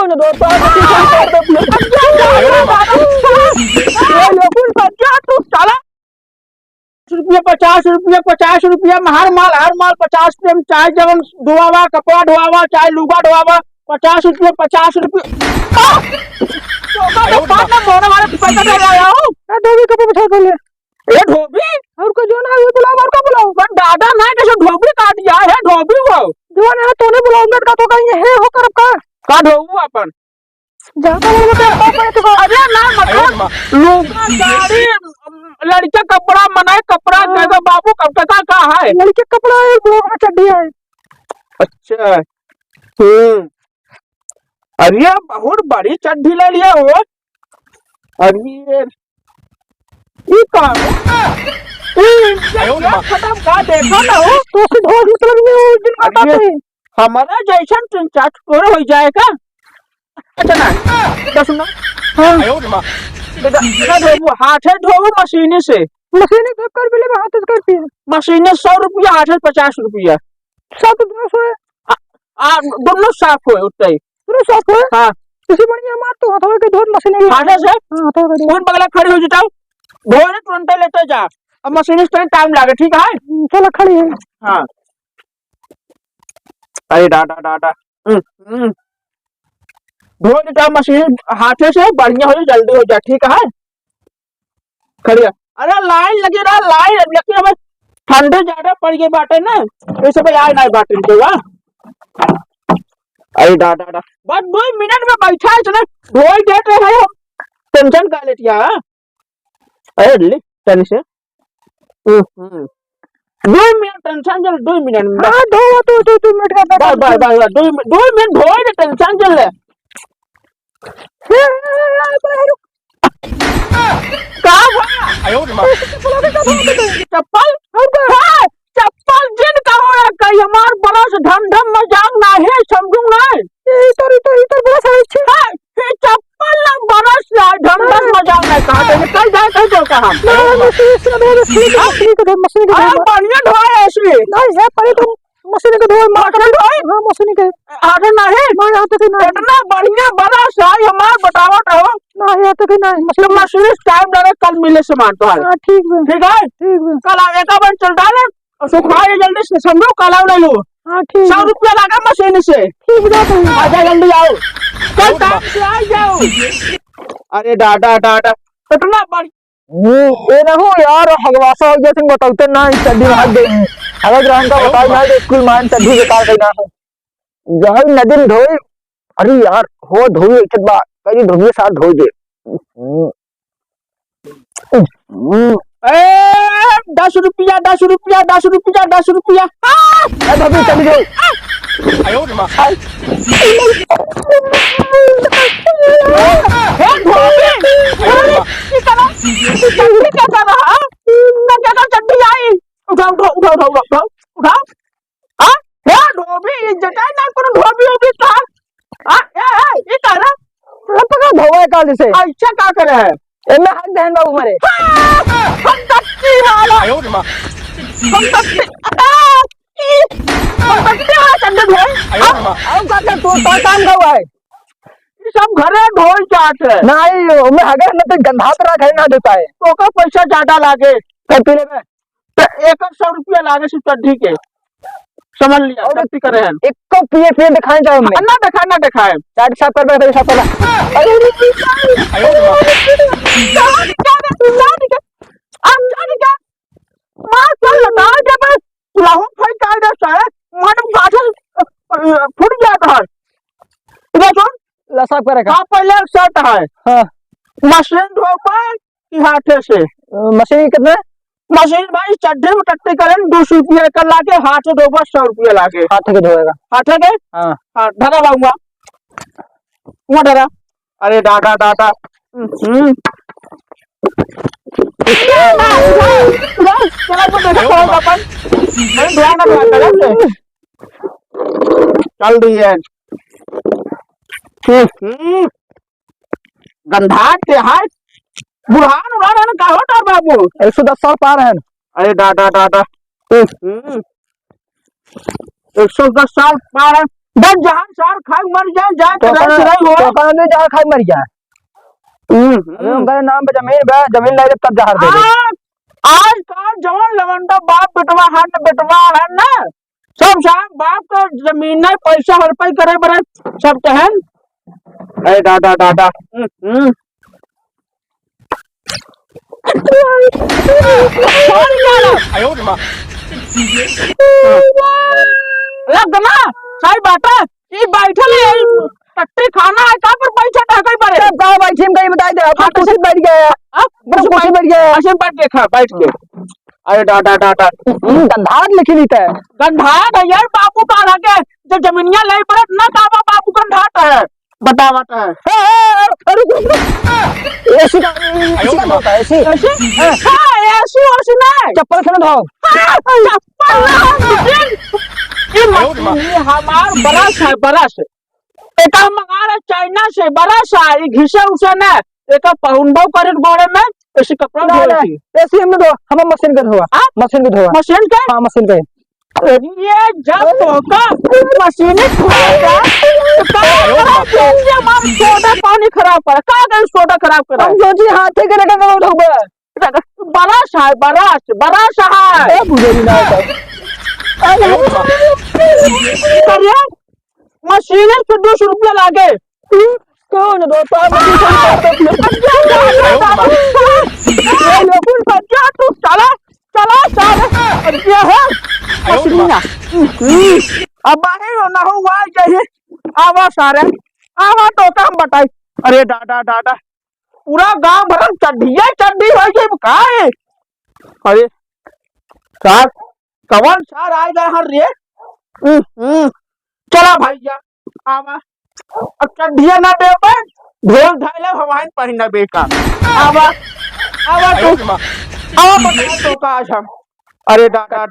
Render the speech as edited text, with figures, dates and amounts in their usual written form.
रहने दो तो रुपया 50 रुपया हर माल 50 रुपये में चाहे जब धोआवा कपड़ा धोआवा चाहे लुगा धोआवा 50 रुपये धोबी कब बैठा पहले ये धोबी और को जो ना ये बुलाओ और को बुलाओ पर दादा ना कैसे धोबी काट दिया है धोबी वो जो ना तो नहीं बुलाऊंगा का तो कहीं है हो कर का धोबू अपन जाता है तो अरे ना मतलब लुगा साड़ी लड़का कपड़ा मनाए कपड़ा कहता बाबू कब का है लड़के कपड़ा है ब्लॉक में चढ़ी है। अच्छा अरे बहुत बड़ी चड्ढी ले लिया हो अरे ये काम खत्म का देखो ना हो तो से ढोल मतलब में उस दिन बताते हैं हमारा जैसा तुम चाट कोर हो जाएगा अच्छा ना तो सुनो हां हाथ है धोबू मशीन से मशीन से कर बिले हाथ से करती है मशीन 100 रुपया हाथ 50 रुपया सब 200 है दोनों साफ हुए उतने पूरा साफ है। हाँ किसी बढ़िया मार तो हथौड़े के धोर मशीन है हाथ से हथौड़े के कौन बगला खड़ी हो जाओ धोने तुरंत लेते जा अब मशीन से टाइम लगे ठीक है चलो खड़ी है। हाँ अरे डाटा डाटा धो देता मशीन हाथे से बढ़िया हो जाए जल्दी हो जाए ठीक है खड़ी है। अरे लाइन लगी रहा लाइन लेकिन अब ठंडे ज्यादा पड़ गए बाटे ना इसे भाई आए ना बाटे तो वाह अरे डाटा डाटा बस 2 मिनट में बैठा है चले धोई देते हैं हम टेंशन का लेटिया अरे ले टेंशन 2 मिनट टेंशन चल 2 मिनट में हां दो तो 2 मिनट का बस 2 मिनट धोई दे टेंशन चल ले का चप्पल चप्पल जिन कहो कहीं हमार बड़ा से धम मजाक ना है समझू ना इधर बड़ा सा है चप्पल ना बड़ा से धम मजाक ना कहा कल जाए कहीं तो कहा मशीन के बढ़िया धोए ऐसे नहीं है पहले तो मशीन के धोए मार कर धोए हां मशीन के आगे ना है मैं आता कि ना इतना बढ़िया बड़ा सा हमार बतावट हो ना है तो कि नहीं तो मशीन टाइम लगे कल मिले सामान तो हां ठीक है कल आगे का बन चल डाले और सुखाए जल्दी से समझो कल आओ ले लो हां ठीक 100 रुपया लगा मशीन से ठीक है तो आजा जल्दी आओ कल टाइम से आ जाओ अरे डाटा डाटा इतना बड़ी ये ना हो यार हगवासा हो गया तुम बताते ना चड्डी भाग गई अगर ग्राम का बताओ ना स्कूल मान चड्डी बेकार गई ना हो जहां नदी में धोई अरे यार हो धोई एक बार कहीं धोई साथ धो दे 10 रुपया 10 रुपया 10 रुपया 10 रुपया अभी चली जाओ चड्डी आई उठाओ धोबी जटाई ना कोनो धोबी होबी था ये तारा पका धोए काल से अच्छा का करे है एमे हाथ दहन बाबू मारे हम तक्की वाला हम तक्की वाला चंदे धोए अब का तो काम का हुआ है ये सब घरे धोई जाते है नहीं मैं अगर न तो गंधा तरह खाई ना देता है तो का पैसा ज्यादा लागे कर पीले में तो 100 रुपया लागे से चड्डी के समझ लिया और गलती करे हैं एक को पिए दिखाए जाओ मैं ना दिखाए चाट साफ कर बैठे साफ कर अरे मार चल लगा जब लाहौं फाई का दे सारे मैडम गाठल फुट जाता है इधर सुन ला साफ करेगा का पहले शर्ट है हां मशीन धोपा कि हाथे से मशीन कितने मशीन भाई चड्ढे में टट्टे करें 200 रुपया कर लाके हाथ से धोबा 100 रुपया लाके हाथ के धोएगा हाथ के हां हाँ धरा लाऊंगा वहाँ धरा अरे डाटा डाटा चल रही है गंधा के हाथ बुढ़ान उड़ान का होता बाबू 110 साल पार है अरे डाटा डाटा 110 साल पार है बस जहाँ सार खाए मर जाए जाए तो तो नहीं हो कौन जहाँ खाई मर गया अरे उनका नाम पे जमीन ले तब जहर दे दे आज का जवान लवंडा बाप बेटवा है ना सब साहब बाप का जमीन है पैसा हड़पाई करे बड़े सब कहन अरे डाटा डाटा लगना सही बात है ये बैठल है टट्टी खाना है कहाँ पर पैसा टहकई पड़े कहाँ बैठी हम कहीं बताई दे अब कुर्सी पे बैठ गया अब कुर्सी बैठ गया ऐसे बैठ के खा बैठ के अरे डाटा डाटा गंधार लिखी नहीं था गंधाट है यार बापू का लगे जब जमीनिया ले पड़त ना काबा बापू गंधाट है बतावत है ऐसी का होता है ऐसी ऐसी वैसी नहीं चप्पल से ना धो ये हमार बरस है बरस एक मंगा रहा चाइना से बरस है ये घिसे उसे न एक पहुंडो करे गोड़े में ऐसे कपड़ा धोती ऐसी हम धो हम मशीन के धोआ मशीन के धोआ मशीन के हाँ मशीन के ये जब धोखा मशीन सोडा पानी खराब कर का गई सोडा खराब कर हम जो जी हाथ के रखा धोबा बरस है बरस है बुझेरी ना करिए मशीन से 200 रुपया लागे कौन दो तू चला है अब बाहर ना हुआ चाहिए आवा सारे आवा तो काम बताई अरे डाटा पूरा गांव भर चड्डी हो गई का है अरे सार कवन सार आ गए हर रे चला भैया आवा अब चड्ढिया ना दे ढोल ढाले हवाइन पहना बेका आवा तो बता तो का आज हम अरे डाटा